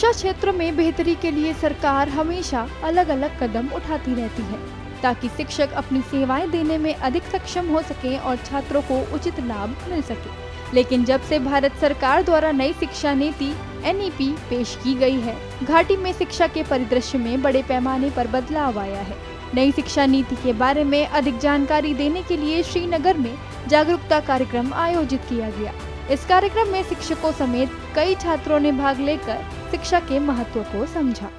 शिक्षा क्षेत्र में बेहतरी के लिए सरकार हमेशा अलग अलग कदम उठाती रहती है ताकि शिक्षक अपनी सेवाएं देने में अधिक सक्षम हो सकें और छात्रों को उचित लाभ मिल सके। लेकिन जब से भारत सरकार द्वारा नई शिक्षा नीति NEP पेश की गई है, घाटी में शिक्षा के परिदृश्य में बड़े पैमाने पर बदलाव आया है। नई शिक्षा नीति के बारे में अधिक जानकारी देने के लिए श्रीनगर में जागरूकता कार्यक्रम आयोजित किया गया। इस कार्यक्रम में शिक्षकों समेत कई छात्रों ने भाग लेकर शिक्षा के महत्व को समझा।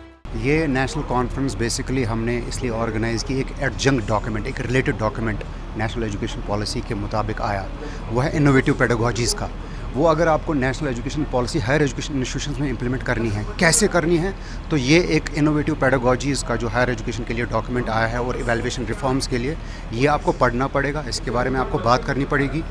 ये नेशनल कॉन्फ्रेंस बेसिकली हमने इसलिए ऑर्गेनाइज की, एक एडजंक्ट डॉक्यूमेंट, एक related document national education policy के मुताबिक आया, वो है इनोवेटिव पेडागोजीज़ का। वो अगर आपको national education policy higher education institutions में इंप्लीमेंट करनी है, कैसे करनी है, तो ये एक इनोवेटिव पेडागोजीज़ का जो हायर एजुकेशन के लिए डॉक्यूमेंट आया है और इवैल्यूएशन रिफॉर्म्स के लिए, ये आपको पढ़ना पड़ेगा, इसके बारे में आपको बात करनी पड़ेगी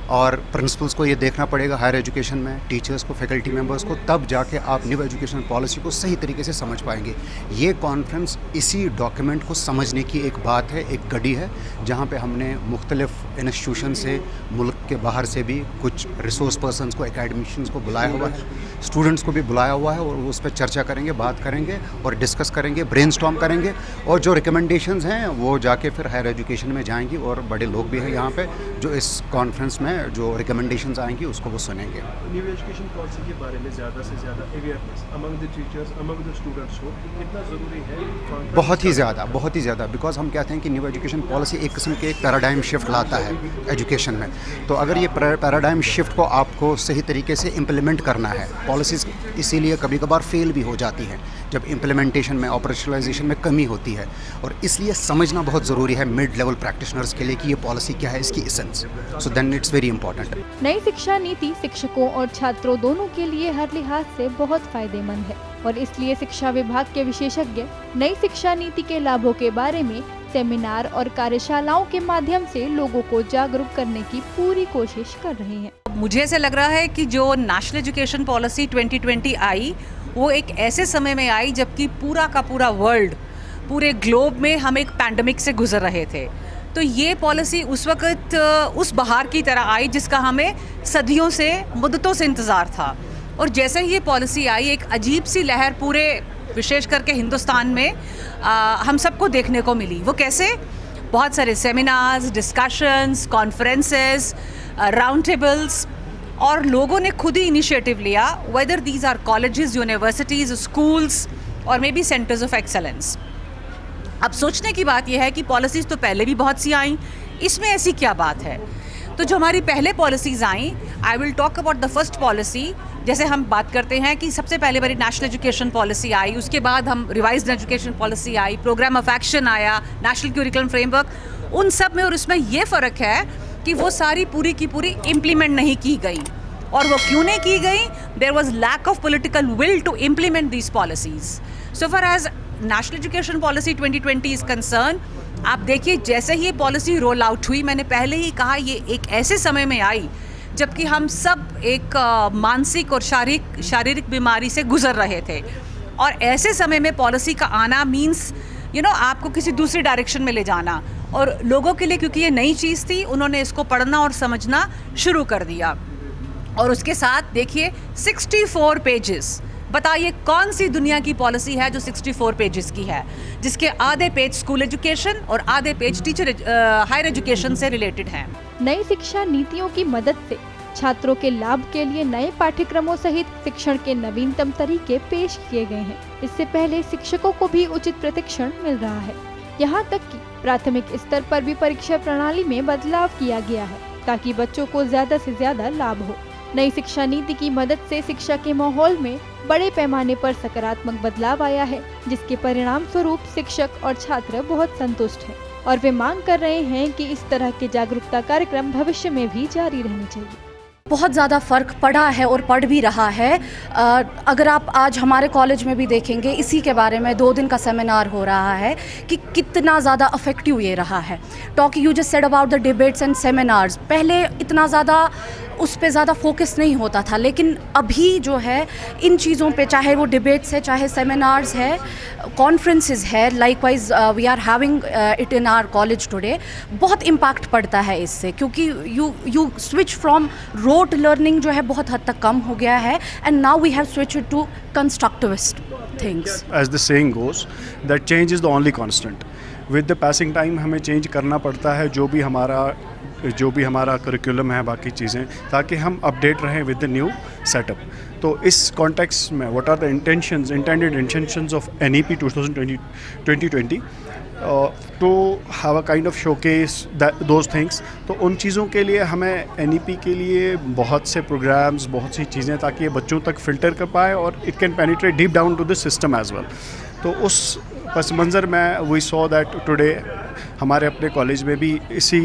और प्रिंसिपल्स को ये देखना पड़ेगा हायर एजुकेशन में, टीचर्स को, फैकल्टी मेंबर्स को, तब जाके आप न्यू एजुकेशन पॉलिसी को सही तरीके से समझ पाएंगे। ये कॉन्फ्रेंस इसी डॉक्यूमेंट को समझने की एक बात है, एक कड़ी है, जहाँ पे हमने मुख्तलिफ इंस्टीट्यूशन से, मुल्क के बाहर से भी कुछ रिसोर्स पर्सन्स को, एकेडमिशियंस को बुलाया हुआ है, स्टूडेंट्स को भी बुलाया हुआ है और उस पर चर्चा करेंगे, बात करेंगे और डिस्कस करेंगे, ब्रेनस्टॉर्म करेंगे और जो रिकमेंडेशंस हैं वो जाके फिर हायर एजुकेशन में जाएंगी और बड़े लोग भी हैं यहाँ पे जो इस कॉन्फ्रेंस में जो रिकमेंडेशंस आएंगी उसको वो सुनेंगे। न्यू एजुकेशन पॉलिसी के बारे में ज़्यादा से ज़्यादा awareness among the teachers, among the students हो, कितना ज़रूरी है? बहुत ही ज़्यादा, बिकॉज हम कहते हैं कि न्यू एजुकेशन पॉलिसी एक किस्म के एक पैराडाइम शिफ्ट लाता है एजुकेशन में। तो अगर ये पैराडाइम शिफ्ट को आपको सही तरीके से इम्प्लीमेंट करना है, पॉलिसीज़ इसीलिए कभी कभार फेल भी हो जाती हैं जब इम्प्लीमेंटेशन में, ऑपरेशनलाइजेशन में कमी होती है, और इसलिए समझना बहुत ज़रूरी है मिड लेवल प्रैक्टिशनर्स के लिए कि ये पॉलिसी क्या है, इसकी essence. So then it's very important. नई शिक्षा नीति शिक्षकों और छात्रों दोनों के लिए हर लिहाज से बहुत फायदेमंद है और इसलिए शिक्षा विभाग के विशेषज्ञ नई शिक्षा नीति के लाभों के बारे में सेमिनार और कार्यशालाओं के माध्यम से लोगों को जागरूक करने की पूरी कोशिश कर रहे हैं। मुझे ऐसा लग रहा है कि जो नेशनल एजुकेशन पॉलिसी 2020 आई, वो एक ऐसे समय में आई जबकि पूरा का पूरा वर्ल्ड, पूरे ग्लोब में हम एक पैंडेमिक से गुजर रहे थे। तो ये पॉलिसी उस वक्त उस बहार की तरह आई जिसका हमें सदियों से, मुद्दतों से इंतज़ार था। और जैसे ही ये पॉलिसी आई, एक अजीब सी लहर पूरे विशेष करके हिंदुस्तान में हम सबको देखने को मिली। वो कैसे? बहुत सारे seminars, discussions, conferences, round tables, और लोगों ने खुद ही इनिशिएटिव लिया, whether these are colleges, universities, schools और maybe centres of excellence. अब सोचने की बात यह है कि पॉलिसीज़ तो पहले भी बहुत सी आई, इसमें ऐसी क्या बात है? तो जो हमारी पहले policies I, I will talk about the first policy. जैसे हम बात करते हैं कि सबसे पहले हमारी नेशनल एजुकेशन पॉलिसी आई, उसके बाद हम रिवाइज्ड एजुकेशन पॉलिसी आई, प्रोग्राम ऑफ एक्शन आया, नेशनल करिकुलम फ्रेमवर्क, उन सब में। और इसमें ये फ़र्क है कि वो सारी पूरी की पूरी इम्प्लीमेंट नहीं की गई। और वो क्यों नहीं की गई? There was lack of political will to implement these policies. So far as national education policy 2020 is concern, आप देखिए जैसे ही ये पॉलिसी रोल आउट हुई, मैंने पहले ही कहा ये एक ऐसे समय में आई जबकि हम सब एक मानसिक और शारीरिक बीमारी से गुजर रहे थे। और ऐसे समय में पॉलिसी का आना मीन्स आपको किसी दूसरी डायरेक्शन में ले जाना, और लोगों के लिए क्योंकि ये नई चीज़ थी, उन्होंने इसको पढ़ना और समझना शुरू कर दिया। और उसके साथ देखिए 64 पेजेस। बताइए कौन सी दुनिया की पॉलिसी है जो 64 पेजेस की है, जिसके आधे पेज स्कूल एजुकेशन और आधे पेज हायर एजुकेशन से रिलेटेड हैं। नई शिक्षा नीतियों की मदद से छात्रों के लाभ के लिए नए पाठ्यक्रमों सहित शिक्षण के नवीनतम तरीके पेश किए गए हैं। इससे पहले शिक्षकों को भी उचित प्रशिक्षण मिल रहा है। यहाँ तक कि प्राथमिक स्तर पर भी परीक्षा प्रणाली में बदलाव किया गया है ताकि बच्चों को ज्यादा से ज्यादा लाभ हो। नई शिक्षा नीति की मदद से शिक्षा के माहौल में बड़े पैमाने पर सकारात्मक बदलाव आया है, जिसके परिणाम स्वरूप शिक्षक और छात्र बहुत संतुष्ट हैं और वे मांग कर रहे हैं कि इस तरह के जागरूकता कार्यक्रम भविष्य में भी जारी रहने चाहिए। बहुत ज़्यादा फ़र्क पड़ा है और पड़ भी रहा है। अगर आप आज हमारे कॉलेज में भी देखेंगे, इसी के बारे में 2 दिन का सेमिनार हो रहा है कि कितना ज़्यादा इफ़ेक्टिव ये रहा है। Talk you just said about the debates and seminars, पहले इतना ज़्यादा उस पे ज़्यादा फोकस नहीं होता था, लेकिन अभी जो है इन चीज़ों पे, चाहे वो डिबेट्स है, चाहे सेमिनार्स है, कॉन्फ्रेंसेस है, likewise we are having it in our college today, बहुत इम्पैक्ट पड़ता है इससे, क्योंकि you switch from rote learning जो है बहुत हद तक कम हो गया है, and now we have switch to constructivist things. As the saying goes, that change is the only constant. With the passing time हमें चेंज करना पड़ता है जो भी हमारा करिकुलम है, बाकी चीज़ें, ताकि हम अपडेट रहें विद द न्यू सेटअप. तो इस कॉन्टेक्स्ट में what are the intended intentions of NEP 2020 to have a kind of showcase those things. तो उन चीज़ों के लिए हमें NEP के लिए बहुत से प्रोग्राम्स, बहुत सी चीज़ें, ताकि ये बच्चों तक फ़िल्टर कर पाए और it can penetrate deep down to the system as well. तो उस पस मंज़र में वी सॉ दैट टुडे हमारे अपने कॉलेज में भी इसी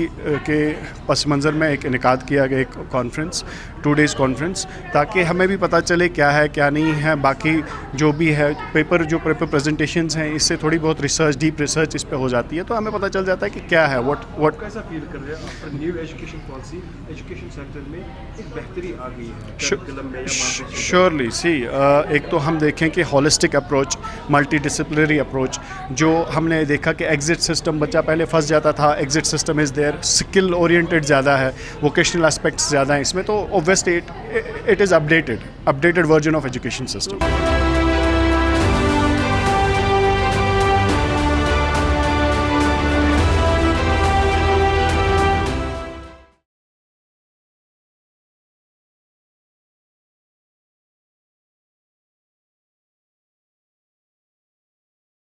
के पस मंज़र में एक इनेकाद किया गया एक कॉन्फ्रेंस, 2 days कॉन्फ्रेंस, ताकि हमें भी पता चले क्या है क्या नहीं है. बाकी जो भी है पेपर प्रेजेंटेशंस हैं, इससे थोड़ी बहुत रिसर्च, डीप रिसर्च इस पे हो जाती है, तो हमें पता चल जाता है कि क्या है व्हाट. कैसा फील कर रहे हैं after new education policy, education sector में एक बेहतरी आ गई है करिकुलम में या मार्केट? श्योरली सी, एक तो हम देखें कि holistic approach, multi disciplinary approach, जो हमने देखा कि एग्जिट सिस्टम, बच्चा पहले फंस जाता था, exit system is there, skill oriented ज़्यादा है, वोकेशनल एस्पेक्ट्स ज़्यादा हैं इसमें, तो obviously it is updated version of education system.